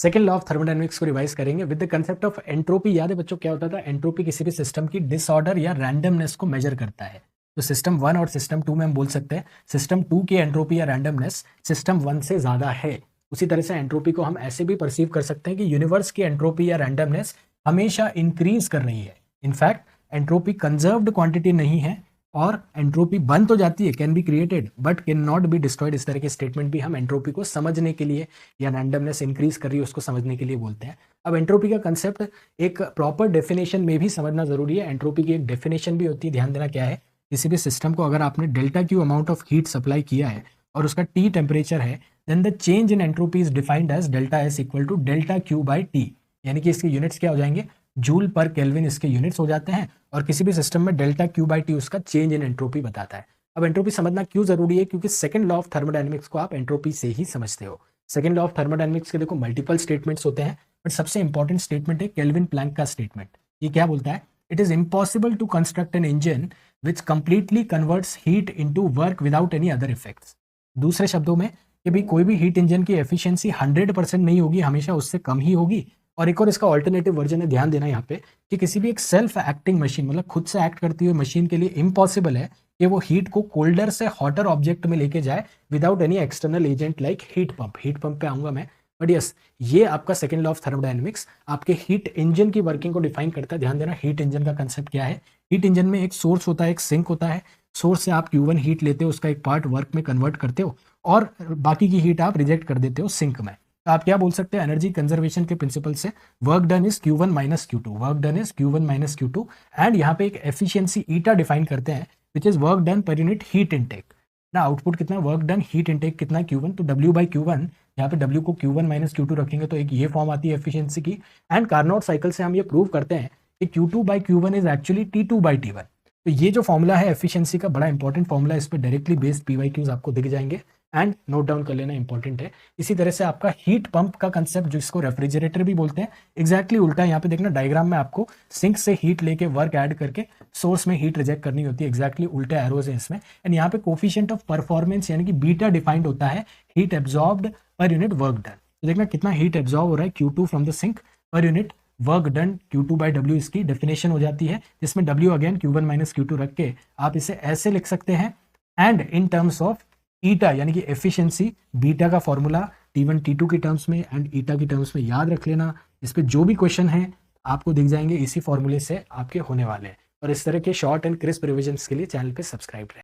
Second law of thermodynamics को revise करेंगे with the concept of entropy. याद है बच्चों क्या होता था? एंट्रोपी किसी भी सिस्टम की डिसऑर्डर या रैंडमनेस को मेजर करता है। तो सिस्टम 1 और सिस्टम 2 में हम बोल सकते हैं सिस्टम 2 की एंट्रोपी या रैंडमनेस सिस्टम 1 से ज़्यादा है। उसी तरह से एंट्रोपी को हम ऐसे भी परसीव कर सकते हैं कि यूनिवर्स की एंट्रोपी या रैंडमनेस हमेशा इंक्रीज कर रही है। इनफैक्ट एंट्रोपी कंजर्व्ड क्वांटिटी नहीं है और एंट्रोपी बन तो जाती है, can be created but can not be destroyed. इस तरह के स्टेटमेंट भी हम एंट्रोपी को समझने के लिए या रैंडमनेस इंक्रीज कर रही है उसको समझने के लिए बोलते हैं। अब एंट्रोपी का कंसेप्ट एक प्रॉपर डेफिनेशन में भी समझना जरूरी है। एंट्रोपी की एक डेफिनेशन भी होती है, ध्यान देना क्या है। किसी भी सिस्टम को अगर आपने delta Q amount of heat supply किया है और उसका टी टेम्परेचर है, then the change in entropy is defined as delta S equal to delta Q by T. यानी कि इसके यूनिट्स क्या हो जाएंगे? जूल पर केल्विन इसके यूनिट्स हो जाते हैं और किसी भी सिस्टम में डेल्टा क्यू बाई टी उसका चेंज इन एंट्रोपी बताता है। अब एंट्रोपी समझना क्यों जरूरी है? क्योंकि सेकंड लॉ ऑफ थर्मोडायनेमिक्स को आप एंट्रोपी से ही समझते हो। सेकंड लॉ ऑफ थर्मोडायनेमिक्स के देखो मल्टीपल स्टेटमेंट्स होते हैं, बट सबसे इंपॉर्टेंट स्टेटमेंट है केल्विन प्लैंक का स्टेटमेंट। ये क्या बोलता है? It is impossible to construct an engine which completely converts heat into work without any other effects. दूसरे शब्दों में कि भाई कोई भी हीट इंजन की एफिशिएंसी 100% नहीं होगी, हमेशा उससे कम ही होगी। और एक और इसका ऑल्टरनेटिव वर्जन है, ध्यान देना यहाँ पे, कि किसी भी एक सेल्फ एक्टिंग मशीन मतलब खुद से एक्ट करती हुई मशीन के लिए इम्पॉसिबल है कि वो हीट को कोल्डर से हॉटर ऑब्जेक्ट में लेके जाए without any external agent like heat pump. Heat pump पे आऊंगा मैं, बट यस, ये आपका सेकंड लॉ ऑफ थर्मोडायनेमिक्स आपके हीट इंजन की वर्किंग को डिफाइन करता है। ध्यान देना, हीट इंजन का कंसेप्ट क्या है? हीट इंजन में एक सोर्स होता है, एक सिंक होता है। सोर्स से आप Q1 हीट लेते हो, उसका एक पार्ट वर्क में कन्वर्ट करते हो और बाकी की हीट आप रिजेक्ट कर देते हो सिंक में। तो आप क्या बोल सकते हैं? एनर्जी कंजर्वेशन के प्रिंसिपल से work done is Q1 minus Q2, work done is Q1 minus Q2। And यहाँ पे एक एफिशिएंसी ईटा डिफाइन करते हैं which is work done per unit heat intake. ना आउटपुट कितना, वर्क डन हीट इनटेक कितना Q1, तो W बाई Q1, यहाँ पे W को Q1 माइनस Q2 रखेंगे तो एक ये फॉर्म आती है एफिशिएंसी की। एंड कार्नोट साइकिल से हम ये प्रूव करते हैं कि Q2 by Q1 is actually T2 by T1। तो ये जो फॉर्मूला है एफिशिएंसी का, बड़ा इंपॉर्टेंट फॉर्मूला है, इस पर डायरेक्टली बेस्ड PYQs आपको दिख जाएंगे एंड नोट डाउन कर लेना इंपॉर्टेंट है। इसी तरह से आपका हीट पंप का कंसेप्ट जिसको रेफ्रिजरेटर भी बोलते हैं, एग्जैक्टली उल्टा है। यहाँ पे देखना डायग्राम में आपको सिंक से हीट लेके वर्क ऐड करके सोर्स में हीट रिजेक्ट करनी होती है, एग्जैक्टली उल्टे एरोज है इसमें। एंड यहाँ पे कोफिशिएंट ऑफ परफॉर्मेंस यानी कि बीटा डिफाइंड होता है heat absorbed per unit work done. तो देखना कितना हीट एब्जॉर्ब हो रहा है Q2 from the sink per unit work done Q2 by W इसकी डेफिनेशन हो जाती है, जिसमें W again Q1 minus Q2 रख के आप इसे ऐसे लिख सकते हैं। And in terms of eta यानी कि एफिशिएंसी, बीटा का फॉर्मूला T1 T2 की टर्म्स में एंड ईटा की टर्म्स में याद रख लेना। इस पे जो भी क्वेश्चन है आपको दिख जाएंगे, इसी फॉर्मूले से आपके होने वाले हैं। और इस तरह के शॉर्ट एंड क्रिस्प रिविजन्स के लिए चैनल पे सब्सक्राइब रहे।